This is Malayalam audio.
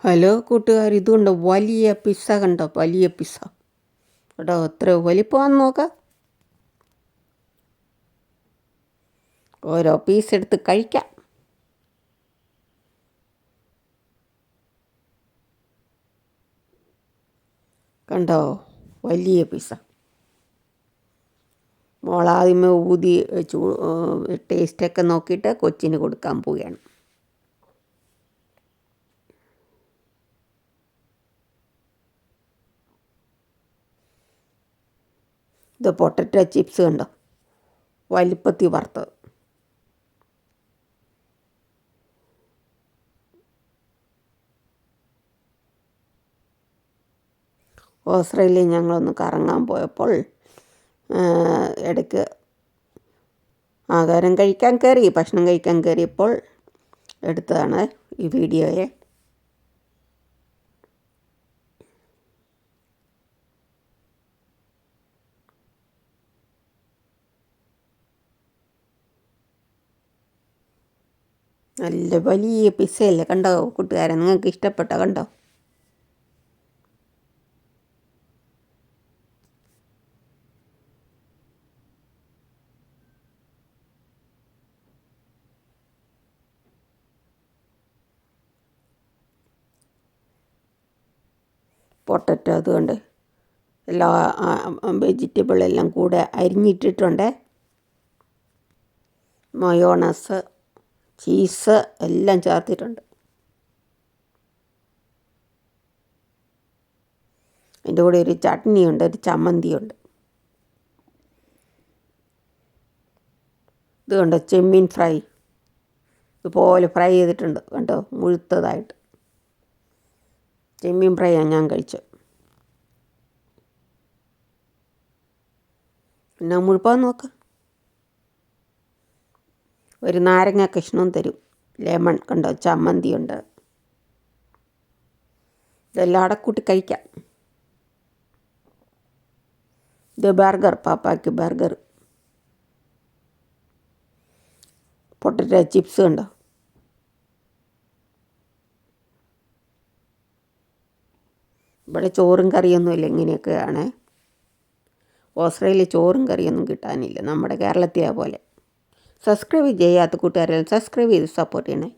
ഹലോ കൂട്ടുകാർ, ഇതുകൊണ്ട് വലിയ പിസ്സ കണ്ടോ? വലിയ പിസ്സ കേട്ടോ, എത്ര വലിപ്പമാണെന്ന് നോക്കാം. ഓരോ പീസ് എടുത്ത് കഴിക്കാം. കണ്ടോ, വലിയ പിസ്സ. മോളാദ്യമേ ഊതി ടേസ്റ്റൊക്കെ നോക്കിയിട്ട് കൊച്ചിന് കൊടുക്കാൻ പോവുകയാണ്. ഇത് പൊട്ടറ്റോ ചിപ്സ് കണ്ടോ, വലിപ്പത്തി വറുത്തത്. ഓസ്ട്രേലിയയിൽ ഞങ്ങളൊന്ന് കറങ്ങാൻ പോയപ്പോൾ ഇടയ്ക്ക് ഭക്ഷണം കഴിക്കാൻ കയറിയപ്പോൾ എടുത്തതാണ് ഈ വീഡിയോയെ. നല്ല വലിയ പിസ്സയല്ലേ, കണ്ടോ കൂട്ടുകാരെ? നിങ്ങൾക്ക് ഇഷ്ടപ്പെട്ടോ? കണ്ടോ? പൊട്ടറ്റോ അതുകൊണ്ട് എല്ലാ വെജിറ്റബിളെല്ലാം കൂടെ അരിഞ്ഞിട്ടിട്ടുണ്ട്. മയോണസ്, ചീസ് എല്ലാം ചേർത്തിട്ടുണ്ട്. അതിൻ്റെ കൂടെ ഒരു ചട്നിയുണ്ട്, ഒരു ചമ്മന്തിയുണ്ട്. ഇത് കണ്ടോ, ചെമ്മീൻ ഫ്രൈ ഇതുപോലെ ഫ്രൈ ചെയ്തിട്ടുണ്ട് കണ്ടോ, മുഴുത്തതായിട്ട്. ചെമ്മീൻ ഫ്രൈയാണ് ഞാൻ കഴിച്ചത്. പിന്നെ മുഴുപ്പാന്ന് നോക്ക്. ഒരു നാരങ്ങ കഷ്ണവും തരും, ലെമൺ കണ്ടോ, ചമ്മന്തിയുണ്ട്. ഇതെല്ലാം അടക്കൂട്ടി കഴിക്കാം. ഇത് ബർഗർ, പാപ്പായ്ക്ക് ബർഗർ. പൊട്ടറ്റോ ചിപ്സ് കണ്ടോ. ഇവിടെ ചോറും കറിയൊന്നുമില്ല, ഇങ്ങനെയൊക്കെയാണ്. ഓസ്ട്രേലിയയിൽ ചോറും കറിയൊന്നും കിട്ടാനില്ല, നമ്മുടെ കേരളത്തിലെ പോലെ. സബ്സ്ക്രൈബ് ചെയ്യാത്ത കൂട്ടുകാരെല്ലാം സബ്സ്ക്രൈബ് ചെയ്ത് സപ്പോർട്ട് ചെയ്യണേ.